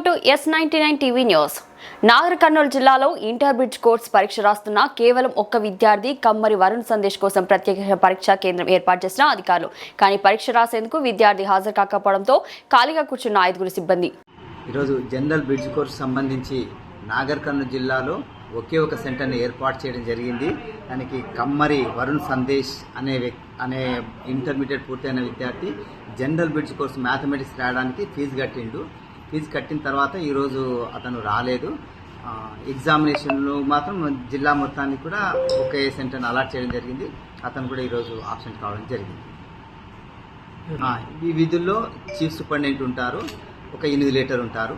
Welcome to S99 TV news. Nagar Kurnool జిల్లాలో inter bridge course పరీక్ష రాస్తున్న కేవలం ఒక్క విద్యార్థి కమ్మరి వరుణ్ సందేశ్ కోసం ప్రత్యేక పరీక్షా కేంద్రం ఏర్పాటు చేసిన అధికారులు. కానీ పరీక్ష రాసేందుకు విద్యార్థి హాజరు కాకపోవడంతో ఖాళీగా కూర్చున్న 5 సిబ్బంది. ఈరోజు జనరల్ బ్రిడ్జ్ కోర్స్ సంబంధించి నాగర్ కర్నూలు జిల్లాలో ఒకే ఒక సెంటర్ని ఏర్పాటు చేయడం జరిగింది. దానికి కమ్మరి వరుణ్ సందేశ్ అనే ఇంటర్మీడియట్ పూర్తయిన విద్యార్థి జనరల్ బ్రిడ్జ్ కోర్స్ మ్యాథమెటిక్స్ రాయడానికి ఫీజు కట్టిన తర్వాత ఈరోజు అతను రాలేదు. ఎగ్జామినేషన్లో మాత్రం జిల్లా మొత్తానికి కూడా ఒకే సెంటర్ని అలాట్ చేయడం జరిగింది. అతను కూడా ఈరోజు ఆబ్సెంట్ కావడం జరిగింది. ఈ విధుల్లో చీఫ్ సూపరింటెండెంట్ ఉంటారు, ఒక ఇన్విజిలేటర్ ఉంటారు,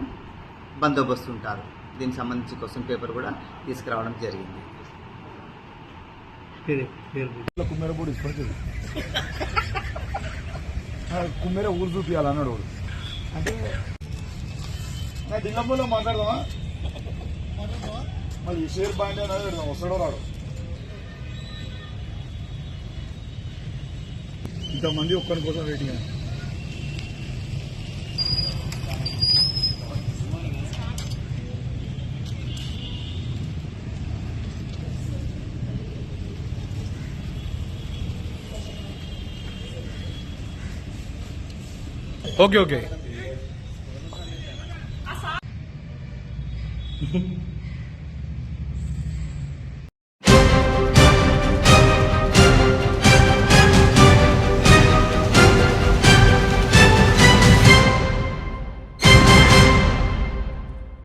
బందోబస్తు ఉంటారు. దీనికి సంబంధించి క్వశ్చన్ పేపర్ కూడా తీసుకురావడం జరిగింది. కుమ్మేర ఊరు చూపించాలన్నాడు. అంటే దిల్లమ్మలో మాట్లాడదామా, మళ్ళీ షేర్ బాండ్ అనేది పెడదాం. వస్తాడో రాడు, ఇంతమంది ఒక్కరి కోసం వెయిటింగ్. ఓకే